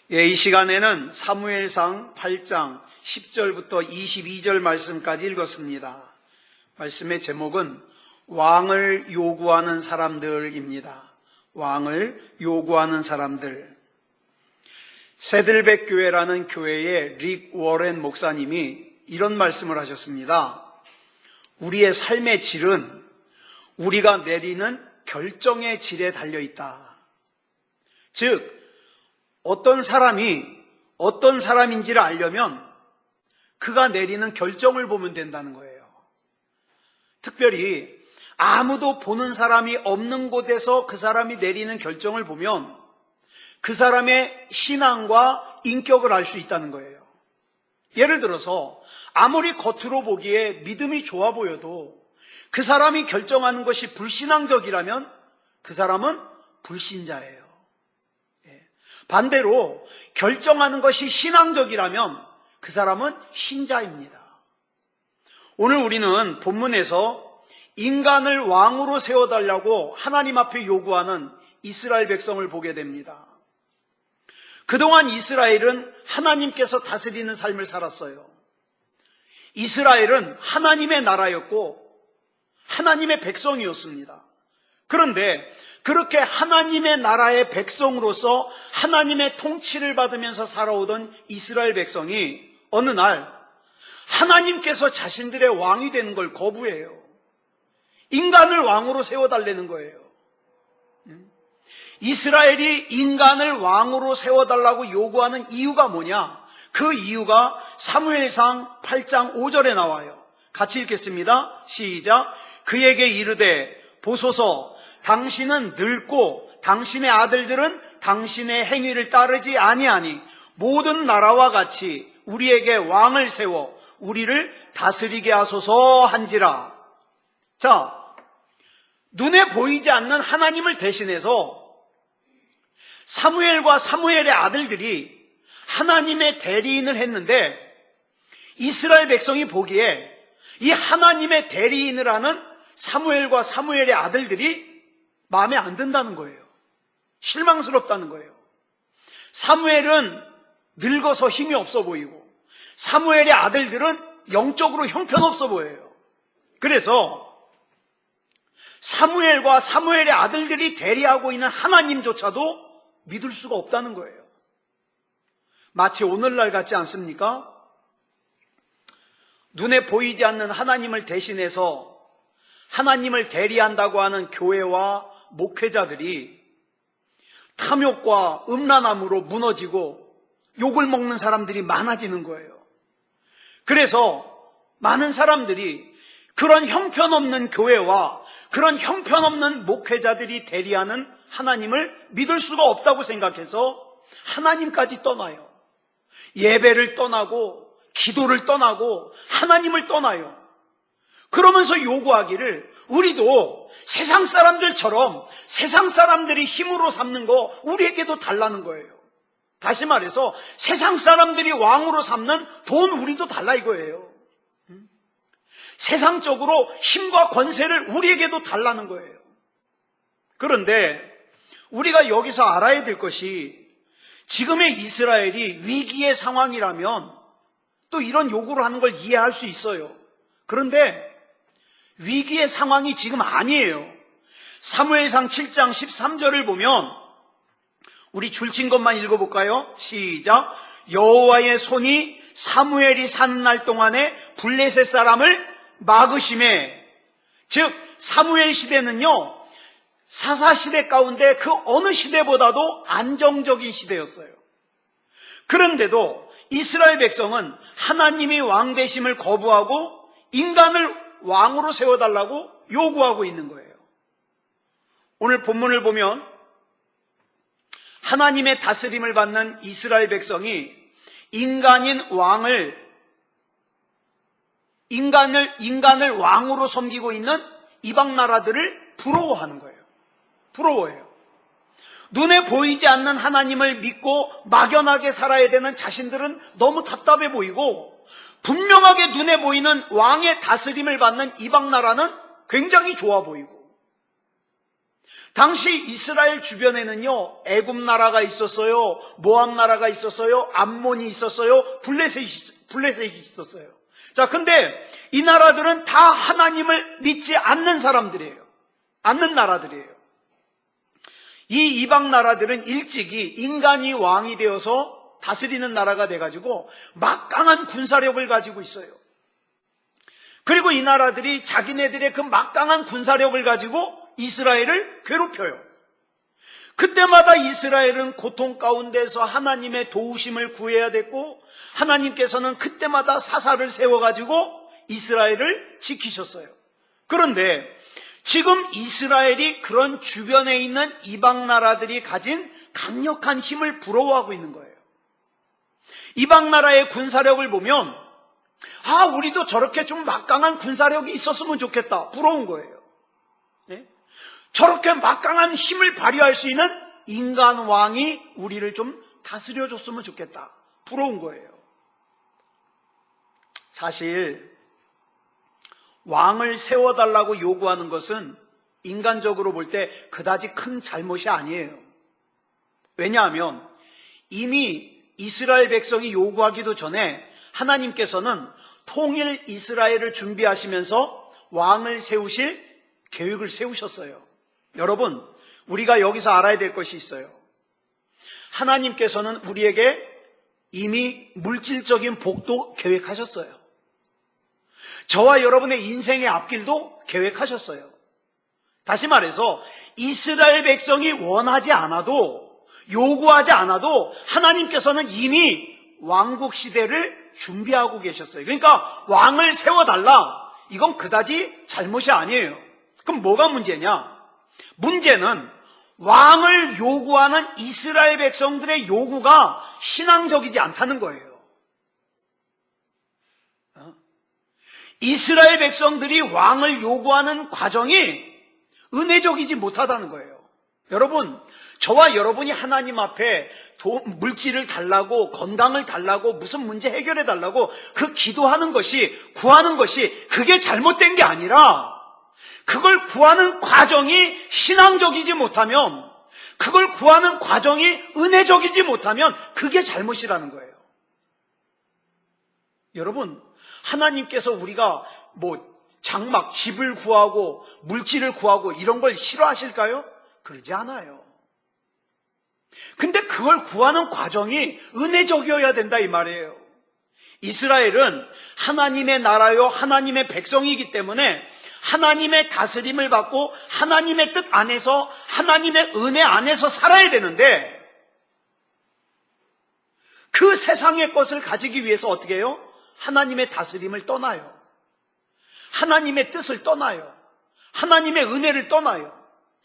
이 시간에는 사무엘상 8장 10절부터 22절 말씀까지 읽었습니다. 말씀의 제목은 왕을 요구하는 사람들입니다. 왕을 요구하는 사람들. 세들백 교회라는 교회의 릭 워렌 목사님이 이런 말씀을 하셨습니다. 우리의 삶의 질은 우리가 내리는 결정의 질에 달려있다. 즉, 어떤 사람이 어떤 사람인지를 알려면 그가 내리는 결정을 보면 된다는 거예요. 특별히 아무도 보는 사람이 없는 곳에서 그 사람이 내리는 결정을 보면 그 사람의 신앙과 인격을 알 수 있다는 거예요. 예를 들어서 아무리 겉으로 보기에 믿음이 좋아 보여도 그 사람이 결정하는 것이 불신앙적이라면 그 사람은 불신자예요. 반대로 결정하는 것이 신앙적이라면 그 사람은 신자입니다. 오늘 우리는 본문에서 인간을 왕으로 세워달라고 하나님 앞에 요구하는 이스라엘 백성을 보게 됩니다. 그동안 이스라엘은 하나님께서 다스리는 삶을 살았어요. 이스라엘은 하나님의 나라였고 하나님의 백성이었습니다. 그런데 그렇게 하나님의 나라의 백성으로서 하나님의 통치를 받으면서 살아오던 이스라엘 백성이 어느 날 하나님께서 자신들의 왕이 되는 걸 거부해요. 인간을 왕으로 세워달라는 거예요. 이스라엘이 인간을 왕으로 세워달라고 요구하는 이유가 뭐냐? 그 이유가 사무엘상 8장 5절에 나와요. 같이 읽겠습니다. 시작. 그에게 이르되 보소서 당신은 늙고 당신의 아들들은 당신의 행위를 따르지 아니하니 모든 나라와 같이 우리에게 왕을 세워 우리를 다스리게 하소서 한지라. 자, 눈에 보이지 않는 하나님을 대신해서 사무엘과 사무엘의 아들들이 하나님의 대리인을 했는데 이스라엘 백성이 보기에 이 하나님의 대리인을 하는 사무엘과 사무엘의 아들들이 마음에 안 든다는 거예요. 실망스럽다는 거예요. 사무엘은 늙어서 힘이 없어 보이고 사무엘의 아들들은 영적으로 형편없어 보여요. 그래서 사무엘과 사무엘의 아들들이 대리하고 있는 하나님조차도 믿을 수가 없다는 거예요. 마치 오늘날 같지 않습니까? 눈에 보이지 않는 하나님을 대신해서 하나님을 대리한다고 하는 교회와 목회자들이 탐욕과 음란함으로 무너지고 욕을 먹는 사람들이 많아지는 거예요. 그래서 많은 사람들이 그런 형편없는 교회와 그런 형편없는 목회자들이 대리하는 하나님을 믿을 수가 없다고 생각해서 하나님까지 떠나요. 예배를 떠나고 기도를 떠나고 하나님을 떠나요. 그러면서 요구하기를 우리도 세상 사람들처럼 세상 사람들이 힘으로 삼는 거 우리에게도 달라는 거예요. 다시 말해서 세상 사람들이 왕으로 삼는 돈 우리도 달라 이거예요. 세상적으로 힘과 권세를 우리에게도 달라는 거예요. 그런데 우리가 여기서 알아야 될 것이 지금의 이스라엘이 위기의 상황이라면 또 이런 요구를 하는 걸 이해할 수 있어요. 그런데 위기의 상황이 지금 아니에요. 사무엘상 7장 13절을 보면 우리 줄친 것만 읽어볼까요? 시작. 여호와의 손이 사무엘이 사는 날 동안에 블레셋 사람을 막으심에, 즉 사무엘 시대는요 사사시대 가운데 그 어느 시대보다도 안정적인 시대였어요. 그런데도 이스라엘 백성은 하나님이 왕 되심을 거부하고 인간을 왕으로 세워달라고 요구하고 있는 거예요. 오늘 본문을 보면 하나님의 다스림을 받는 이스라엘 백성이 인간을 왕으로 섬기고 있는 이방 나라들을 부러워하는 거예요. 부러워해요. 눈에 보이지 않는 하나님을 믿고 막연하게 살아야 되는 자신들은 너무 답답해 보이고 분명하게 눈에 보이는 왕의 다스림을 받는 이방 나라는 굉장히 좋아 보이고 당시 이스라엘 주변에는요, 애굽 나라가 있었어요, 모압 나라가 있었어요, 암몬이 있었어요, 블레셋이 있었어요. 자, 근데 이 나라들은 다 하나님을 믿지 않는 사람들이에요. 않는 나라들이에요. 이 이방 나라들은 일찍이 인간이 왕이 되어서 다스리는 나라가 돼가지고 막강한 군사력을 가지고 있어요. 그리고 이 나라들이 자기네들의 그 막강한 군사력을 가지고 이스라엘을 괴롭혀요. 그때마다 이스라엘은 고통 가운데서 하나님의 도우심을 구해야 됐고, 하나님께서는 그때마다 사사를 세워가지고 이스라엘을 지키셨어요. 그런데 지금 이스라엘이 그런 주변에 있는 이방 나라들이 가진 강력한 힘을 부러워하고 있는 거예요. 이방 나라의 군사력을 보면 우리도 저렇게 좀 막강한 군사력이 있었으면 좋겠다. 부러운 거예요. 네? 저렇게 막강한 힘을 발휘할 수 있는 인간 왕이 우리를 좀 다스려줬으면 좋겠다. 부러운 거예요. 사실 왕을 세워달라고 요구하는 것은 인간적으로 볼 때 그다지 큰 잘못이 아니에요. 왜냐하면 이미 이스라엘 백성이 요구하기도 전에 하나님께서는 통일 이스라엘을 준비하시면서 왕을 세우실 계획을 세우셨어요. 여러분, 우리가 여기서 알아야 될 것이 있어요. 하나님께서는 우리에게 이미 물질적인 복도 계획하셨어요. 저와 여러분의 인생의 앞길도 계획하셨어요. 다시 말해서 이스라엘 백성이 원하지 않아도, 요구하지 않아도 하나님께서는 이미 왕국 시대를 준비하고 계셨어요. 그러니까 왕을 세워달라, 이건 그다지 잘못이 아니에요. 그럼 뭐가 문제냐? 문제는 왕을 요구하는 이스라엘 백성들의 요구가 신앙적이지 않다는 거예요. 이스라엘 백성들이 왕을 요구하는 과정이 은혜적이지 못하다는 거예요. 여러분, 저와 여러분이 하나님 앞에 물질을 달라고, 건강을 달라고, 무슨 문제 해결해 달라고 그 기도하는 것이, 구하는 것이 그게 잘못된 게 아니라, 그걸 구하는 과정이 신앙적이지 못하면, 그걸 구하는 과정이 은혜적이지 못하면 그게 잘못이라는 거예요. 여러분, 하나님께서 우리가 장막, 집을 구하고 물질을 구하고 이런 걸 싫어하실까요? 그러지 않아요. 근데 그걸 구하는 과정이 은혜적이어야 된다 이 말이에요. 이스라엘은 하나님의 나라요, 하나님의 백성이기 때문에 하나님의 다스림을 받고 하나님의 뜻 안에서, 하나님의 은혜 안에서 살아야 되는데, 그 세상의 것을 가지기 위해서 어떻게 해요? 하나님의 다스림을 떠나요. 하나님의 뜻을 떠나요. 하나님의 은혜를 떠나요.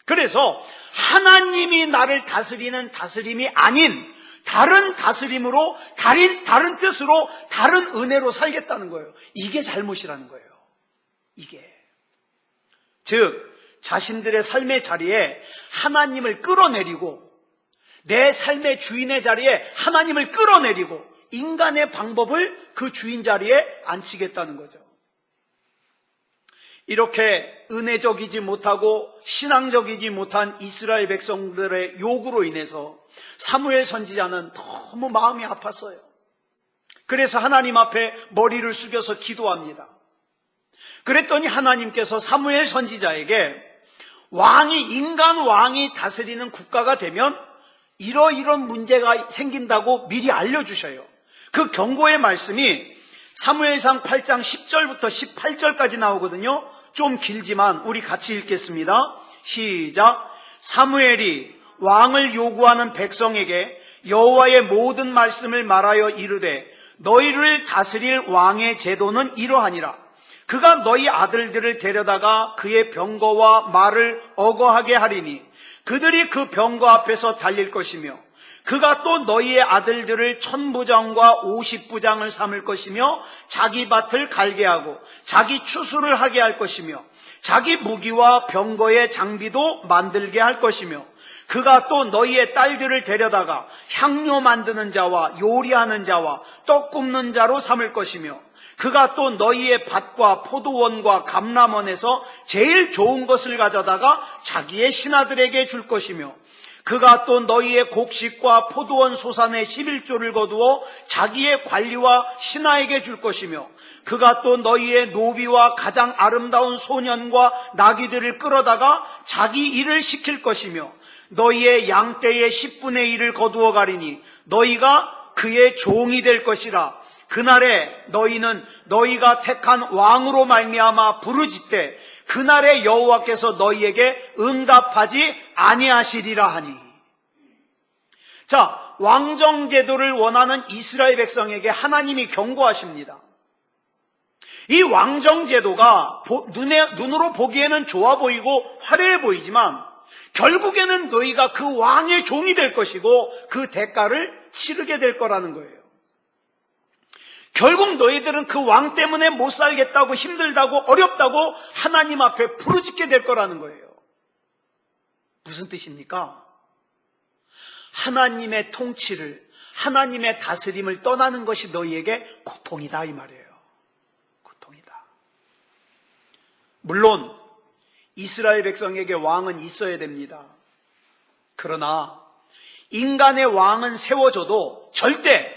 그래서 하나님이 나를 다스리는 다스림이 아닌 다른 다스림으로, 다른 뜻으로, 다른 은혜로 살겠다는 거예요. 이게 잘못이라는 거예요. 이게. 즉, 자신들의 삶의 자리에 하나님을 끌어내리고, 내 삶의 주인의 자리에 하나님을 끌어내리고, 인간의 방법을 그 주인 자리에 앉히겠다는 거죠. 이렇게 은혜적이지 못하고 신앙적이지 못한 이스라엘 백성들의 요구로 인해서 사무엘 선지자는 너무 마음이 아팠어요. 그래서 하나님 앞에 머리를 숙여서 기도합니다. 그랬더니 하나님께서 사무엘 선지자에게 인간 왕이 다스리는 국가가 되면 이러이런 문제가 생긴다고 미리 알려주셔요. 그 경고의 말씀이 사무엘상 8장 10절부터 18절까지 나오거든요. 좀 길지만 우리 같이 읽겠습니다. 시작. 사무엘이 왕을 요구하는 백성에게 여호와의 모든 말씀을 말하여 이르되 너희를 다스릴 왕의 제도는 이러하니라. 그가 너희 아들들을 데려다가 그의 병거와 말을 어거하게 하리니 그들이 그 병거 앞에서 달릴 것이며 그가 또 너희의 아들들을 1000부장과 50부장을 삼을 것이며 자기 밭을 갈게 하고 자기 추수를 하게 할 것이며 자기 무기와 병거의 장비도 만들게 할 것이며 그가 또 너희의 딸들을 데려다가 향료 만드는 자와 요리하는 자와 떡 굽는 자로 삼을 것이며 그가 또 너희의 밭과 포도원과 감람원에서 제일 좋은 것을 가져다가 자기의 신하들에게 줄 것이며 그가 또 너희의 곡식과 포도원 소산의 11조를 거두어 자기의 관리와 신하에게 줄 것이며 그가 또 너희의 노비와 가장 아름다운 소년과 나귀들을 끌어다가 자기 일을 시킬 것이며 너희의 양떼의 10분의 1을 거두어 가리니 너희가 그의 종이 될 것이라. 그날에 너희는 너희가 택한 왕으로 말미암아 부르짖되 그날에 여호와께서 너희에게 응답하지 아니하시리라 하니. 자, 왕정제도를 원하는 이스라엘 백성에게 하나님이 경고하십니다. 이 왕정제도가 눈으로 보기에는 좋아 보이고 화려해 보이지만 결국에는 너희가 그 왕의 종이 될 것이고 그 대가를 치르게 될 거라는 거예요. 결국 너희들은 그 왕 때문에 못 살겠다고 힘들다고 어렵다고 하나님 앞에 부르짖게 될 거라는 거예요. 무슨 뜻입니까? 하나님의 통치를, 하나님의 다스림을 떠나는 것이 너희에게 고통이다 이 말이에요. 고통이다. 물론 이스라엘 백성에게 왕은 있어야 됩니다. 그러나 인간의 왕은 세워져도 절대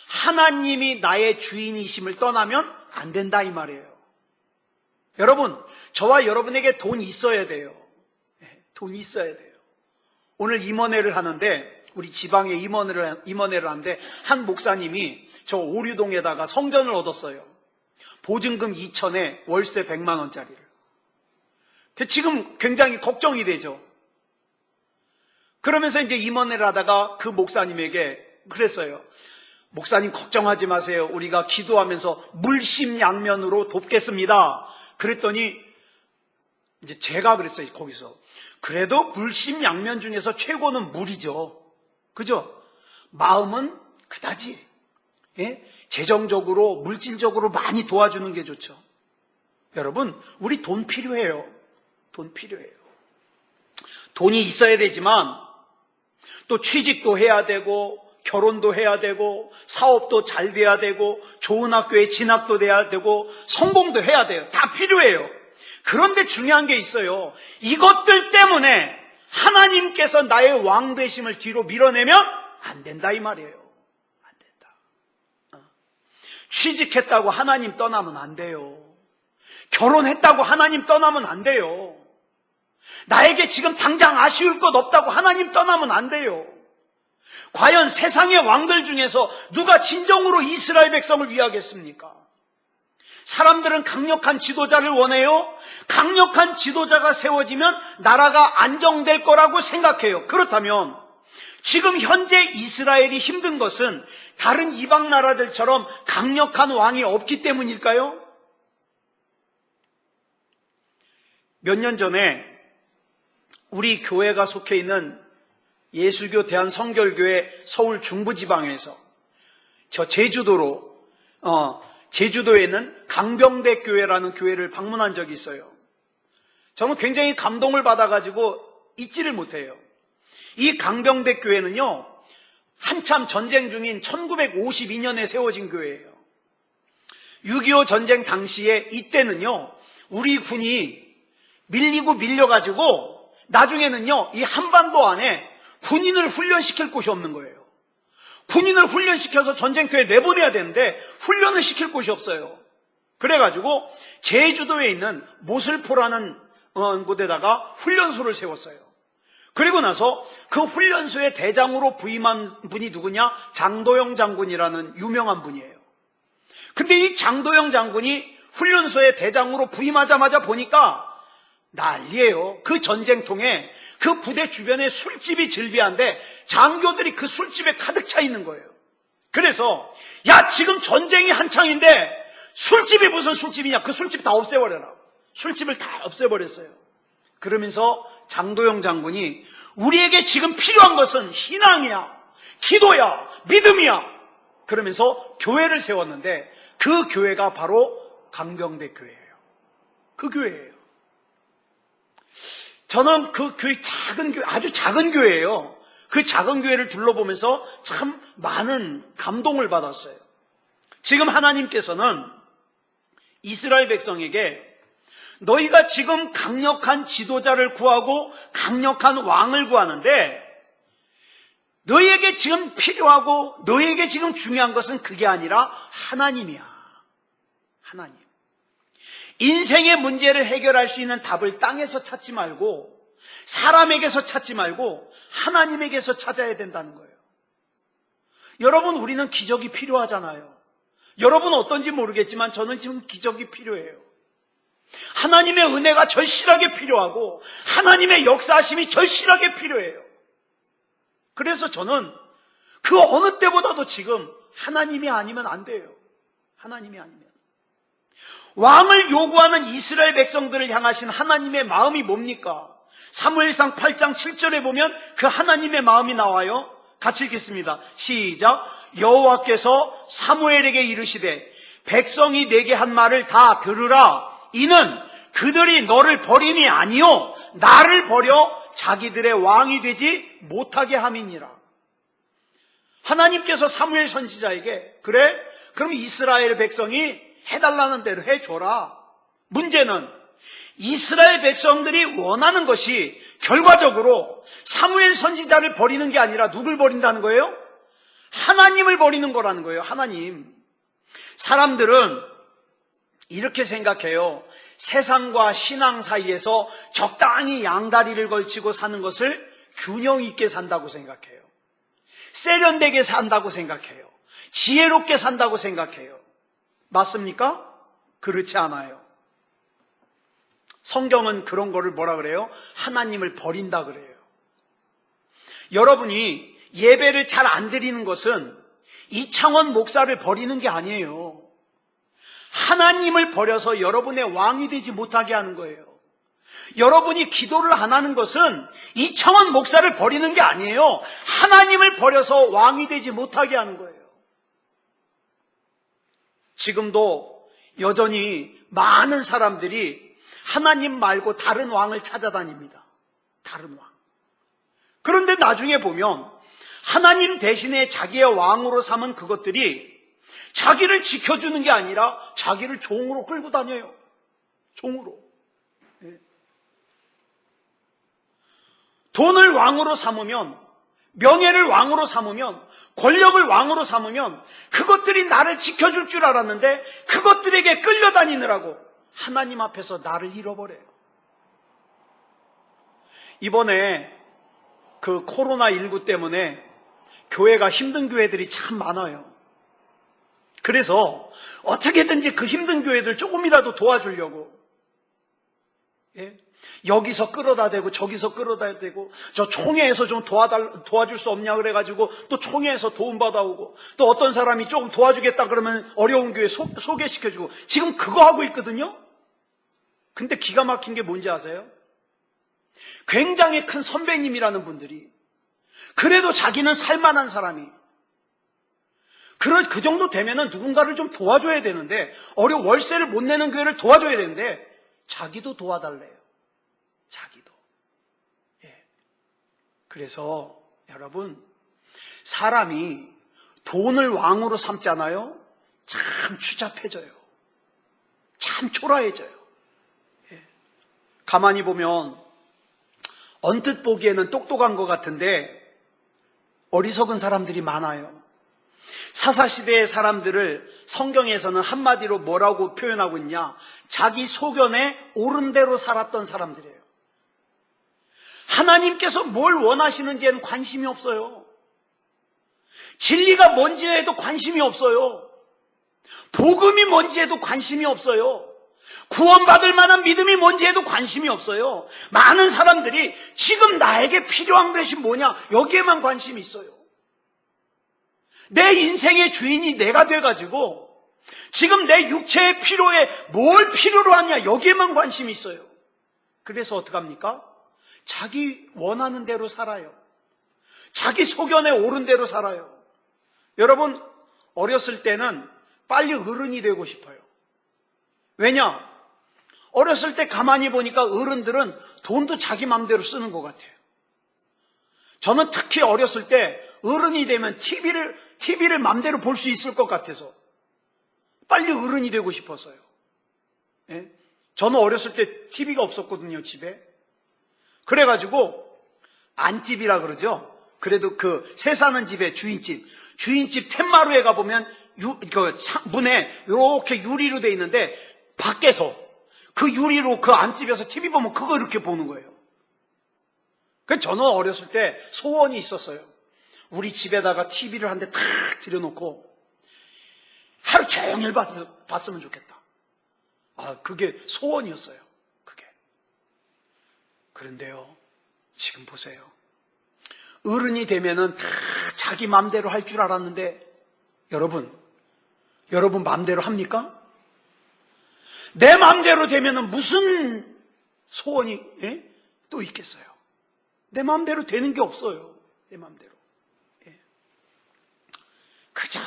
하나님이 나의 주인이심을 떠나면 안 된다 이 말이에요. 여러분, 저와 여러분에게 돈 있어야 돼요. 돈 있어야 돼요. 오늘 임원회를 하는데 우리 지방에 임원회를 하는데 한 목사님이 저 오류동에다가 성전을 얻었어요. 보증금 2천에 월세 100만 원짜리를. 지금 굉장히 걱정이 되죠. 그러면서 이제 임원회를 하다가 그 목사님에게 그랬어요. 목사님 걱정하지 마세요. 우리가 기도하면서 물심양면으로 돕겠습니다. 그랬더니 이제 제가 그랬어요. 거기서. 그래도 물심양면 중에서 최고는 물이죠. 그죠? 마음은 그다지. 예? 재정적으로 물질적으로 많이 도와주는 게 좋죠. 여러분, 우리 돈 필요해요. 돈 필요해요. 돈이 있어야 되지만 또 취직도 해야 되고 결혼도 해야 되고 사업도 잘 돼야 되고 좋은 학교에 진학도 돼야 되고 성공도 해야 돼요. 다 필요해요. 그런데 중요한 게 있어요. 이것들 때문에 하나님께서 나의 왕 되심을 뒤로 밀어내면 안 된다 이 말이에요. 안 된다. 취직했다고 하나님 떠나면 안 돼요. 결혼했다고 하나님 떠나면 안 돼요. 나에게 지금 당장 아쉬울 것 없다고 하나님 떠나면 안 돼요. 과연 세상의 왕들 중에서 누가 진정으로 이스라엘 백성을 위하겠습니까? 사람들은 강력한 지도자를 원해요. 강력한 지도자가 세워지면 나라가 안정될 거라고 생각해요. 그렇다면 지금 현재 이스라엘이 힘든 것은 다른 이방 나라들처럼 강력한 왕이 없기 때문일까요? 몇 년 전에 우리 교회가 속해 있는 예수교 대한성결교회 서울 중부지방에서 저 제주도에 있는 강병대 교회라는 교회를 방문한 적이 있어요. 저는 굉장히 감동을 받아가지고 잊지를 못해요. 이 강병대 교회는요, 한참 전쟁 중인 1952년에 세워진 교회예요. 6.25 전쟁 당시에 이때는요, 우리 군이 밀리고 밀려가지고 나중에는요, 이 한반도 안에 군인을 훈련시킬 곳이 없는 거예요. 군인을 훈련시켜서 전쟁터에 내보내야 되는데 훈련을 시킬 곳이 없어요. 그래가지고 제주도에 있는 모슬포라는 곳에다가 훈련소를 세웠어요. 그리고 나서 그 훈련소의 대장으로 부임한 분이 누구냐? 장도영 장군이라는 유명한 분이에요. 근데 이 장도영 장군이 훈련소의 대장으로 부임하자마자 보니까 난리예요. 그 전쟁통에 그 부대 주변에 술집이 즐비한데 장교들이 그 술집에 가득 차 있는 거예요. 그래서 야, 지금 전쟁이 한창인데 술집이 무슨 술집이냐? 그 술집 다 없애버려라. 술집을 다 없애버렸어요. 그러면서 장도영 장군이 우리에게 지금 필요한 것은 신앙이야, 기도야, 믿음이야. 그러면서 교회를 세웠는데 그 교회가 바로 강병대 교회예요. 그 교회예요. 저는 그 교회, 작은 교회, 아주 작은 교회예요. 그 작은 교회를 둘러보면서 참 많은 감동을 받았어요. 지금 하나님께서는 이스라엘 백성에게 너희가 지금 강력한 지도자를 구하고 강력한 왕을 구하는데 너희에게 지금 필요하고 너희에게 지금 중요한 것은 그게 아니라 하나님이야. 하나님. 인생의 문제를 해결할 수 있는 답을 땅에서 찾지 말고 사람에게서 찾지 말고 하나님에게서 찾아야 된다는 거예요. 여러분, 우리는 기적이 필요하잖아요. 여러분 어떤지 모르겠지만 저는 지금 기적이 필요해요. 하나님의 은혜가 절실하게 필요하고 하나님의 역사하심이 절실하게 필요해요. 그래서 저는 그 어느 때보다도 지금 하나님이 아니면 안 돼요. 하나님이 아니면. 왕을 요구하는 이스라엘 백성들을 향하신 하나님의 마음이 뭡니까? 사무엘상 8장 7절에 보면 그 하나님의 마음이 나와요. 같이 읽겠습니다. 시작. 여호와께서 사무엘에게 이르시되 백성이 내게 한 말을 다 들으라. 이는 그들이 너를 버림이 아니요 나를 버려 자기들의 왕이 되지 못하게 함이니라. 하나님께서 사무엘 선지자에게 그래? 그럼 이스라엘 백성이 해달라는 대로 해줘라. 문제는 이스라엘 백성들이 원하는 것이 결과적으로 사무엘 선지자를 버리는 게 아니라 누굴 버린다는 거예요? 하나님을 버리는 거라는 거예요. 하나님. 사람들은 이렇게 생각해요. 세상과 신앙 사이에서 적당히 양다리를 걸치고 사는 것을 균형 있게 산다고 생각해요. 세련되게 산다고 생각해요. 지혜롭게 산다고 생각해요. 맞습니까? 그렇지 않아요. 성경은 그런 거를 뭐라 그래요? 하나님을 버린다 그래요. 여러분이 예배를 잘 안 드리는 것은 이창원 목사를 버리는 게 아니에요. 하나님을 버려서 여러분의 왕이 되지 못하게 하는 거예요. 여러분이 기도를 안 하는 것은 이창원 목사를 버리는 게 아니에요. 하나님을 버려서 왕이 되지 못하게 하는 거예요. 지금도 여전히 많은 사람들이 하나님 말고 다른 왕을 찾아다닙니다. 다른 왕. 그런데 나중에 보면 하나님 대신에 자기의 왕으로 삼은 그것들이 자기를 지켜주는 게 아니라 자기를 종으로 끌고 다녀요. 종으로. 네. 돈을 왕으로 삼으면, 명예를 왕으로 삼으면, 권력을 왕으로 삼으면 그것들이 나를 지켜줄 줄 알았는데 그것들에게 끌려다니느라고 하나님 앞에서 나를 잃어버려요. 이번에 그 코로나19 때문에 교회가 힘든 교회들이 참 많아요. 그래서 어떻게든지 그 힘든 교회들 조금이라도 도와주려고, 예? 여기서 끌어다 대고 저기서 끌어다 대고 저 총회에서 좀 도와줄 수 없냐 그래가지고 또 총회에서 도움받아 오고 또 어떤 사람이 조금 도와주겠다 그러면 어려운 교회 소개시켜주고 지금 그거 하고 있거든요. 근데 기가 막힌 게 뭔지 아세요? 굉장히 큰 선배님이라는 분들이 그래도 자기는 살만한 사람이 그 정도 되면은 누군가를 좀 도와줘야 되는데 월세를 못 내는 교회를 도와줘야 되는데 자기도 도와달래요. 자기도. 예. 그래서 여러분, 사람이 돈을 왕으로 삼잖아요. 참 추잡해져요. 참 초라해져요. 예. 가만히 보면 언뜻 보기에는 똑똑한 것 같은데 어리석은 사람들이 많아요. 사사시대의 사람들을 성경에서는 한마디로 뭐라고 표현하고 있냐? 자기 소견에 옳은 대로 살았던 사람들이에요. 하나님께서 뭘 원하시는지에는 관심이 없어요. 진리가 뭔지에도 관심이 없어요. 복음이 뭔지에도 관심이 없어요. 구원받을 만한 믿음이 뭔지에도 관심이 없어요. 많은 사람들이 지금 나에게 필요한 것이 뭐냐? 여기에만 관심이 있어요. 내 인생의 주인이 내가 돼가지고 지금 내 육체의 필요에 뭘 필요로 하냐? 여기에만 관심이 있어요. 그래서 어떡합니까? 자기 원하는 대로 살아요. 자기 소견에 옳은 대로 살아요. 여러분, 어렸을 때는 빨리 어른이 되고 싶어요. 왜냐? 어렸을 때 가만히 보니까 어른들은 돈도 자기 맘대로 쓰는 것 같아요. 저는 특히 어렸을 때 어른이 되면 TV를 맘대로 볼 수 있을 것 같아서 빨리 어른이 되고 싶었어요. 예? 저는 어렸을 때 TV가 없었거든요, 집에. 그래가지고 안집이라 그러죠. 그래도 그 새 사는 집의 주인집 텐마루에 가보면 문에 이렇게 유리로 돼 있는데 밖에서 그 유리로 그 안집에서 TV 보면 그거 이렇게 보는 거예요. 그래서 저는 어렸을 때 소원이 있었어요. 우리 집에다가 TV를 한 대 탁 들여놓고 하루 종일 봤으면 좋겠다. 그게 소원이었어요. 그게. 그런데요, 지금 보세요. 어른이 되면은 다 자기 맘대로 할 줄 알았는데, 여러분 맘대로 합니까? 내 맘대로 되면은 무슨 소원이 또 있겠어요? 내 맘대로 되는 게 없어요. 내 맘대로. 그저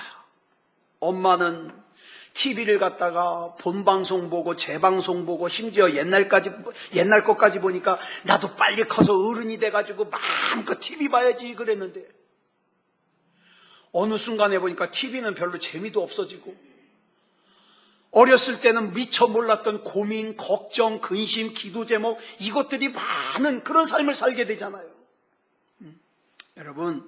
엄마는 TV를 갖다가 본방송 보고 재방송 보고 심지어 옛날 것까지 보니까 나도 빨리 커서 어른이 돼가지고 마음껏 TV 봐야지 그랬는데 어느 순간에 보니까 TV는 별로 재미도 없어지고 어렸을 때는 미처 몰랐던 고민, 걱정, 근심, 기도 제목 이것들이 많은 그런 삶을 살게 되잖아요. 여러분,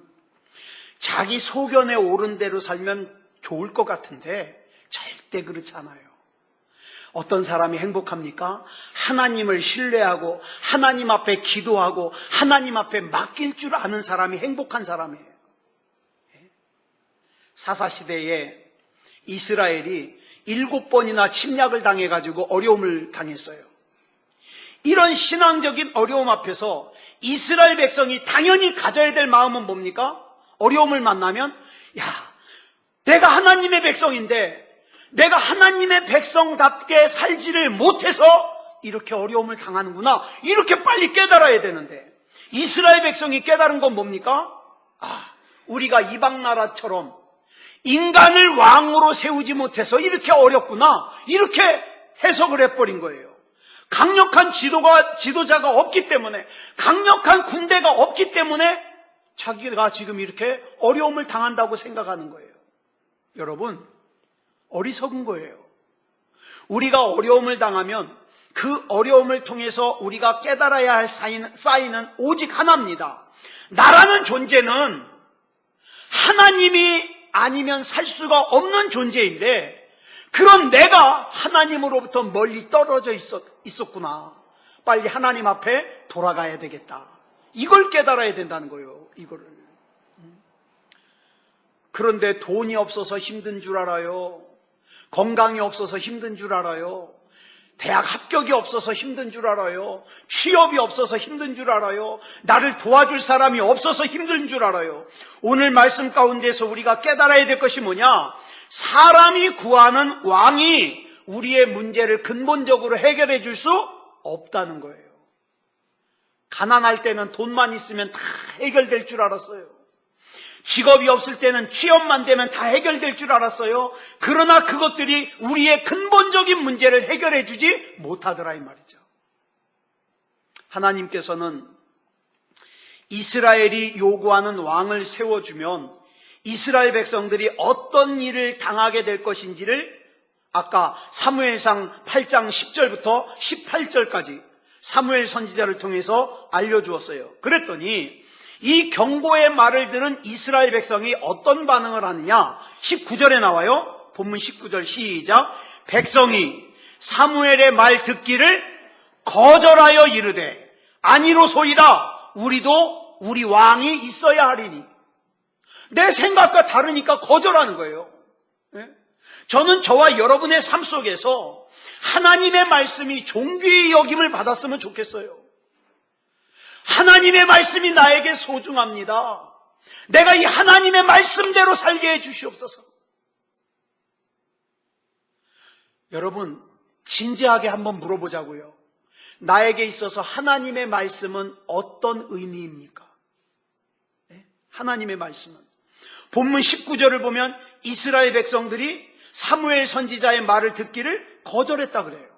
자기 소견에 오른 대로 살면 좋을 것 같은데 절대 그렇지 않아요. 어떤 사람이 행복합니까? 하나님을 신뢰하고 하나님 앞에 기도하고 하나님 앞에 맡길 줄 아는 사람이 행복한 사람이에요. 사사시대에 이스라엘이 7번이나 침략을 당해가지고 어려움을 당했어요. 이런 신앙적인 어려움 앞에서 이스라엘 백성이 당연히 가져야 될 마음은 뭡니까? 어려움을 만나면 내가 하나님의 백성인데 내가 하나님의 백성답게 살지를 못해서 이렇게 어려움을 당하는구나. 이렇게 빨리 깨달아야 되는데 이스라엘 백성이 깨달은 건 뭡니까? 우리가 이방 나라처럼 인간을 왕으로 세우지 못해서 이렇게 어렵구나. 이렇게 해석을 해버린 거예요. 강력한 지도자가 없기 때문에 강력한 군대가 없기 때문에 자기가 지금 이렇게 어려움을 당한다고 생각하는 거예요. 여러분, 어리석은 거예요. 우리가 어려움을 당하면 그 어려움을 통해서 우리가 깨달아야 할 사인은 오직 하나입니다. 나라는 존재는 하나님이 아니면 살 수가 없는 존재인데 그런 내가 하나님으로부터 멀리 떨어져 있었구나. 빨리 하나님 앞에 돌아가야 되겠다. 이걸 깨달아야 된다는 거예요. 이거를. 그런데 돈이 없어서 힘든 줄 알아요. 건강이 없어서 힘든 줄 알아요. 대학 합격이 없어서 힘든 줄 알아요. 취업이 없어서 힘든 줄 알아요. 나를 도와줄 사람이 없어서 힘든 줄 알아요. 오늘 말씀 가운데서 우리가 깨달아야 될 것이 뭐냐? 사람이 구하는 왕이 우리의 문제를 근본적으로 해결해 줄 수 없다는 거예요. 가난할 때는 돈만 있으면 다 해결될 줄 알았어요. 직업이 없을 때는 취업만 되면 다 해결될 줄 알았어요. 그러나 그것들이 우리의 근본적인 문제를 해결해 주지 못하더라 이 말이죠. 하나님께서는 이스라엘이 요구하는 왕을 세워주면 이스라엘 백성들이 어떤 일을 당하게 될 것인지를 아까 사무엘상 8장 10절부터 18절까지 사무엘 선지자를 통해서 알려주었어요. 그랬더니 이 경고의 말을 들은 이스라엘 백성이 어떤 반응을 하느냐? 19절에 나와요. 본문 19절 시작. 백성이 사무엘의 말 듣기를 거절하여 이르되 아니로소이다. 우리도 우리 왕이 있어야 하리니. 내 생각과 다르니까 거절하는 거예요. 저는 저와 여러분의 삶 속에서 하나님의 말씀이 존귀의 여김을 받았으면 좋겠어요. 하나님의 말씀이 나에게 소중합니다. 내가 이 하나님의 말씀대로 살게 해 주시옵소서. 여러분, 진지하게 한번 물어보자고요. 나에게 있어서 하나님의 말씀은 어떤 의미입니까? 하나님의 말씀은. 본문 19절을 보면 이스라엘 백성들이 사무엘 선지자의 말을 듣기를 거절했다 그래요.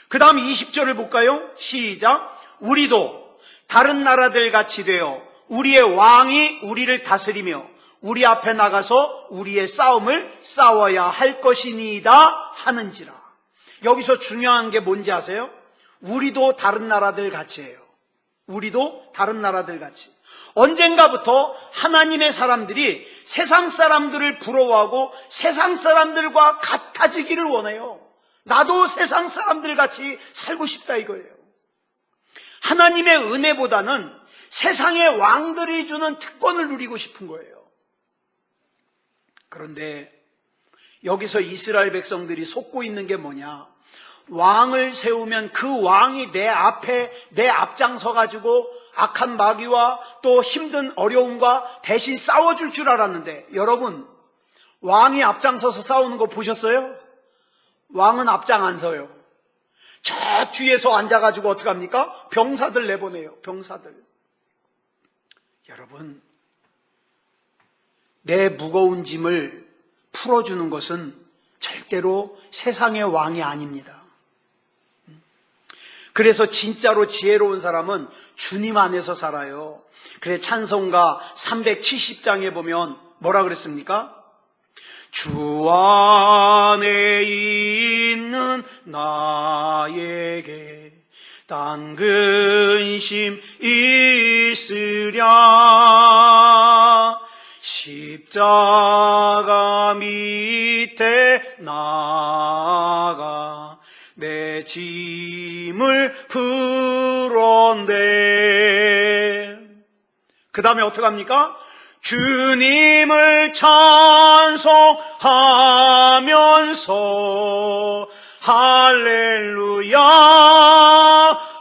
그 다음 20절을 볼까요? 시작. 우리도 다른 나라들 같이 되어 우리의 왕이 우리를 다스리며 우리 앞에 나가서 우리의 싸움을 싸워야 할 것이니이다 하는지라. 여기서 중요한 게 뭔지 아세요? 우리도 다른 나라들 같이 해요. 우리도 다른 나라들 같이. 언젠가부터 하나님의 사람들이 세상 사람들을 부러워하고 세상 사람들과 같아지기를 원해요. 나도 세상 사람들 같이 살고 싶다 이거예요. 하나님의 은혜보다는 세상의 왕들이 주는 특권을 누리고 싶은 거예요. 그런데 여기서 이스라엘 백성들이 속고 있는 게 뭐냐? 왕을 세우면 그 왕이 내 앞장서 가지고 악한 마귀와 또 힘든 어려움과 대신 싸워줄 줄 알았는데, 여러분, 왕이 앞장서서 싸우는 거 보셨어요? 왕은 앞장 안 서요. 저 뒤에서 앉아가지고 어떡합니까? 병사들 내보내요. 병사들. 여러분, 내 무거운 짐을 풀어주는 것은 절대로 세상의 왕이 아닙니다. 그래서 진짜로 지혜로운 사람은 주님 안에서 살아요. 그래 찬송가 370장에 보면 뭐라 그랬습니까? 주 안에 있는 나에게 단 근심 있으랴. 십자가 밑에 나아가 내 짐을 풀었네. 그 다음에 어떡합니까? 주님을 찬송하면서 할렐루야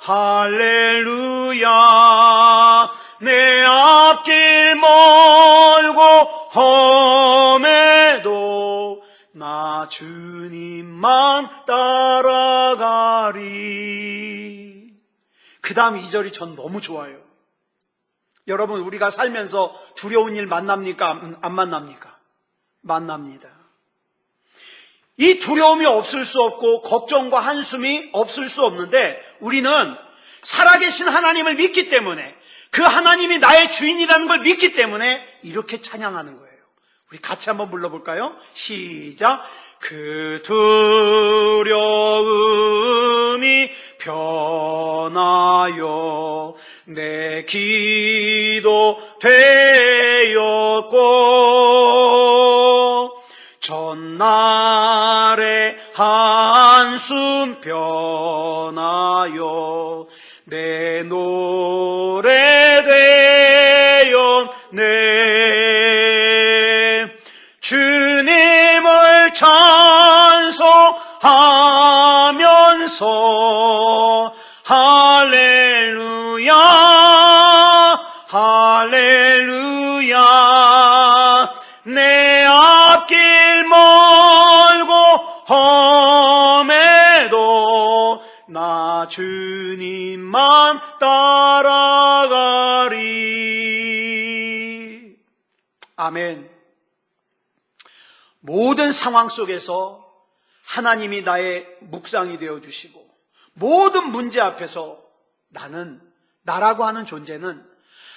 할렐루야. 내 앞길 멀고 험해도 나 주님만 따라가리. 그 다음 2절이 전 너무 좋아요. 여러분, 우리가 살면서 두려운 일 만납니까? 안 만납니까? 만납니다. 이 두려움이 없을 수 없고 걱정과 한숨이 없을 수 없는데, 우리는 살아계신 하나님을 믿기 때문에, 그 하나님이 나의 주인이라는 걸 믿기 때문에 이렇게 찬양하는 거예요. 우리 같이 한번 불러볼까요? 시작. 그 두려움이 변하여 내 기도 되었고 전날의 한숨 변하여 내 노래 되었네. 주님을 찬송하면서 할렐루야 할렐루야. 내 앞길 멀고 험해도 나 주님만 따라가리. 아멘. 모든 상황 속에서 하나님이 나의 묵상이 되어주시고, 모든 문제 앞에서 나라고 하는 존재는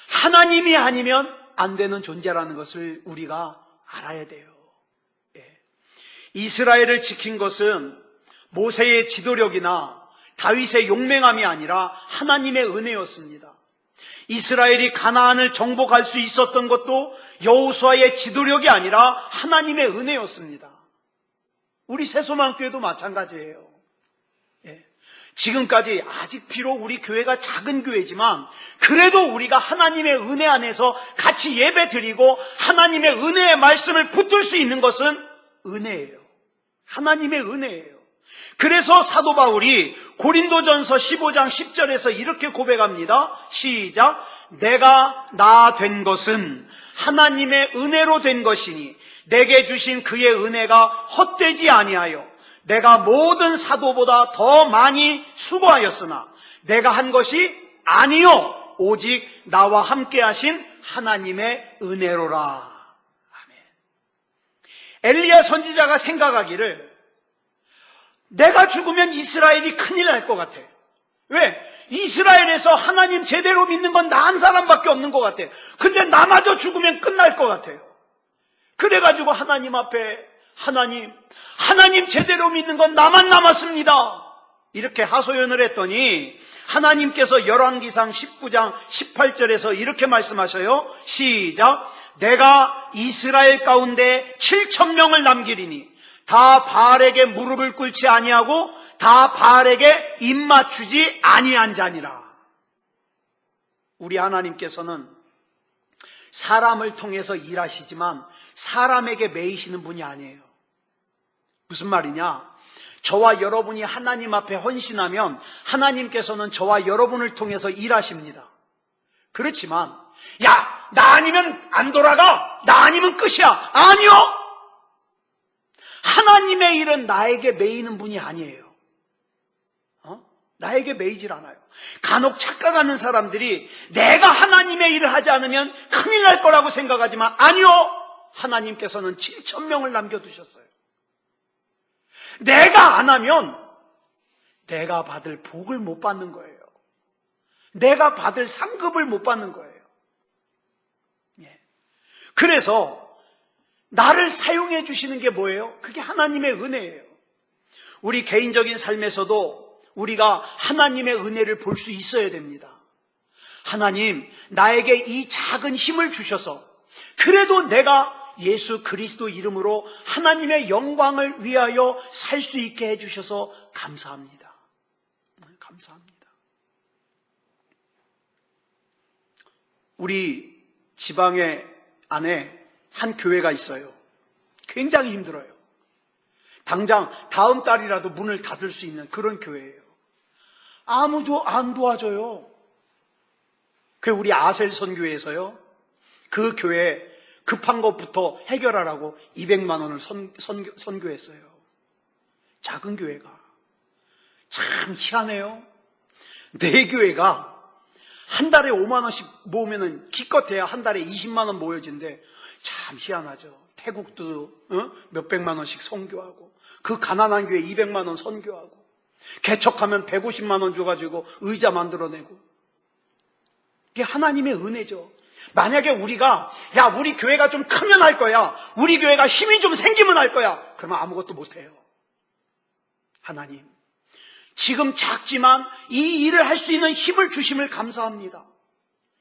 하나님이 아니면 안 되는 존재라는 것을 우리가 알아야 돼요. 이스라엘을 지킨 것은 모세의 지도력이나 다윗의 용맹함이 아니라 하나님의 은혜였습니다. 이스라엘이 가나안을 정복할 수 있었던 것도 여호수아의 지도력이 아니라 하나님의 은혜였습니다. 우리 새소망교회도 마찬가지예요. 지금까지 아직 비록 우리 교회가 작은 교회지만 그래도 우리가 하나님의 은혜 안에서 같이 예배 드리고 하나님의 은혜의 말씀을 붙들 수 있는 것은 은혜예요. 하나님의 은혜예요. 그래서 사도 바울이 고린도전서 15장 10절에서 이렇게 고백합니다. 시작. 내가 나 된 것은 하나님의 은혜로 된 것이니 내게 주신 그의 은혜가 헛되지 아니하여 내가 모든 사도보다 더 많이 수고하였으나 내가 한 것이 아니요 오직 나와 함께 하신 하나님의 은혜로라. 아멘. 엘리야 선지자가 생각하기를 내가 죽으면 이스라엘이 큰일 날 것 같아. 왜? 이스라엘에서 하나님 제대로 믿는 건 나 한 사람밖에 없는 것 같아. 근데 나마저 죽으면 끝날 것 같아요. 그래가지고 하나님 앞에 하나님 제대로 믿는 건 나만 남았습니다. 이렇게 하소연을 했더니 하나님께서 열왕기상 19장 18절에서 이렇게 말씀하셔요. 시작. 내가 이스라엘 가운데 7,000명을 남기리니 다 바알에게 무릎을 꿇지 아니하고 다 바알에게 입맞추지 아니한 자니라. 우리 하나님께서는 사람을 통해서 일하시지만 사람에게 매이시는 분이 아니에요. 무슨 말이냐? 저와 여러분이 하나님 앞에 헌신하면 하나님께서는 저와 여러분을 통해서 일하십니다. 그렇지만 야, 나 아니면 안 돌아가. 나 아니면 끝이야. 아니요. 하나님의 일은 나에게 매이는 분이 아니에요. 나에게 매이질 않아요. 간혹 착각하는 사람들이 내가 하나님의 일을 하지 않으면 큰일 날 거라고 생각하지만 아니요. 하나님께서는 7,000명을 남겨두셨어요. 내가 안 하면 내가 받을 복을 못 받는 거예요. 내가 받을 상급을 못 받는 거예요. 그래서 나를 사용해 주시는 게 뭐예요? 그게 하나님의 은혜예요. 우리 개인적인 삶에서도 우리가 하나님의 은혜를 볼 수 있어야 됩니다. 하나님, 나에게 이 작은 힘을 주셔서 그래도 내가 예수 그리스도 이름으로 하나님의 영광을 위하여 살 수 있게 해주셔서 감사합니다. 감사합니다. 우리 지방에 안에 한 교회가 있어요. 굉장히 힘들어요. 당장 다음 달이라도 문을 닫을 수 있는 그런 교회예요. 아무도 안 도와줘요. 그 우리 아셀 선교회에서요. 그 교회 급한 것부터 해결하라고 200만 원을 선교했어요. 작은 교회가. 참 희한해요. 내 교회가 한 달에 5만 원씩 모으면은 기껏해야 한 달에 20만 원 모여진데 참 희한하죠. 태국도 몇백만 원씩 선교하고 그 가난한 교회 200만 원 선교하고 개척하면 150만 원 줘가지고 의자 만들어내고 이게 하나님의 은혜죠. 만약에 우리가 우리 교회가 좀 크면 할 거야. 우리 교회가 힘이 좀 생기면 할 거야. 그러면 아무것도 못해요. 하나님, 지금 작지만 이 일을 할 수 있는 힘을 주심을 감사합니다.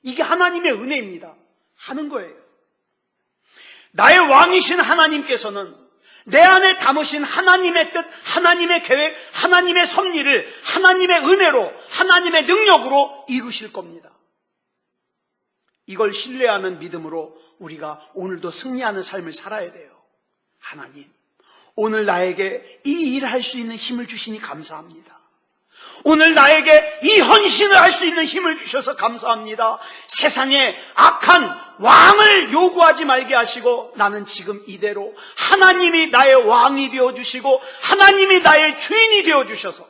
이게 하나님의 은혜입니다. 하는 거예요. 나의 왕이신 하나님께서는 내 안에 담으신 하나님의 뜻, 하나님의 계획, 하나님의 섭리를 하나님의 은혜로, 하나님의 능력으로 이루실 겁니다. 이걸 신뢰하는 믿음으로 우리가 오늘도 승리하는 삶을 살아야 돼요. 하나님, 오늘 나에게 이 일을 할 수 있는 힘을 주시니 감사합니다. 오늘 나에게 이 헌신을 할 수 있는 힘을 주셔서 감사합니다. 세상에 악한 왕을 요구하지 말게 하시고 나는 지금 이대로 하나님이 나의 왕이 되어주시고 하나님이 나의 주인이 되어주셔서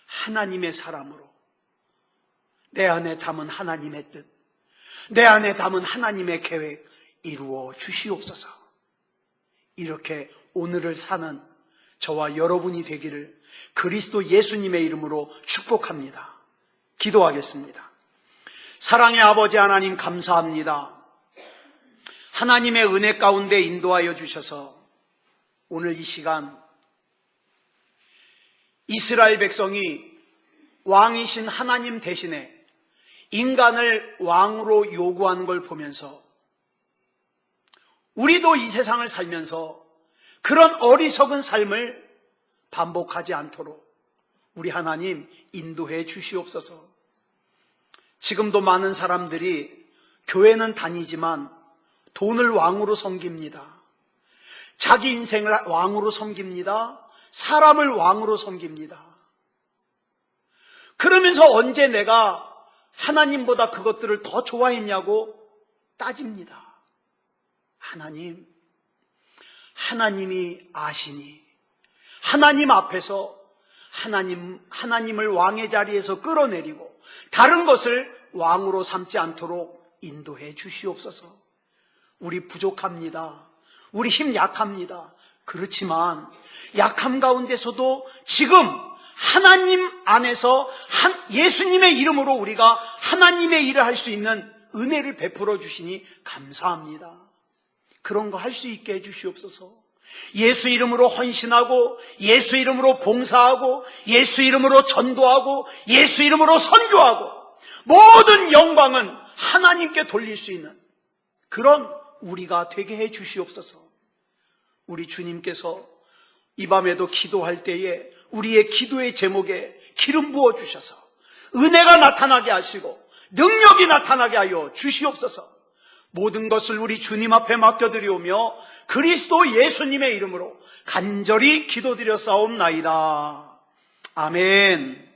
하나님의 사람으로 내 안에 담은 하나님의 뜻, 내 안에 담은 하나님의 계획 이루어 주시옵소서. 이렇게 오늘을 사는 저와 여러분이 되기를 그리스도 예수님의 이름으로 축복합니다. 기도하겠습니다. 사랑의 아버지 하나님 감사합니다. 하나님의 은혜 가운데 인도하여 주셔서 오늘 이 시간 이스라엘 백성이 왕이신 하나님 대신에 인간을 왕으로 요구하는 걸 보면서 우리도 이 세상을 살면서 그런 어리석은 삶을 반복하지 않도록 우리 하나님 인도해 주시옵소서. 지금도 많은 사람들이 교회는 다니지만 돈을 왕으로 섬깁니다. 자기 인생을 왕으로 섬깁니다. 사람을 왕으로 섬깁니다. 그러면서 언제 내가 하나님보다 그것들을 더 좋아했냐고 따집니다. 하나님, 하나님이 아시니 하나님 앞에서 하나님을 왕의 자리에서 끌어내리고 다른 것을 왕으로 삼지 않도록 인도해 주시옵소서. 우리 부족합니다. 우리 힘 약합니다. 그렇지만 약함 가운데서도 지금 하나님 안에서 예수님의 이름으로 우리가 하나님의 일을 할 수 있는 은혜를 베풀어 주시니 감사합니다. 그런 거 할 수 있게 해주시옵소서. 예수 이름으로 헌신하고 예수 이름으로 봉사하고 예수 이름으로 전도하고 예수 이름으로 선교하고 모든 영광은 하나님께 돌릴 수 있는 그런 우리가 되게 해 주시옵소서. 우리 주님께서 이 밤에도 기도할 때에 우리의 기도의 제목에 기름 부어 주셔서 은혜가 나타나게 하시고 능력이 나타나게 하여 주시옵소서. 모든 것을 우리 주님 앞에 맡겨드리오며 그리스도 예수님의 이름으로 간절히 기도드려 싸움나이다. 아멘.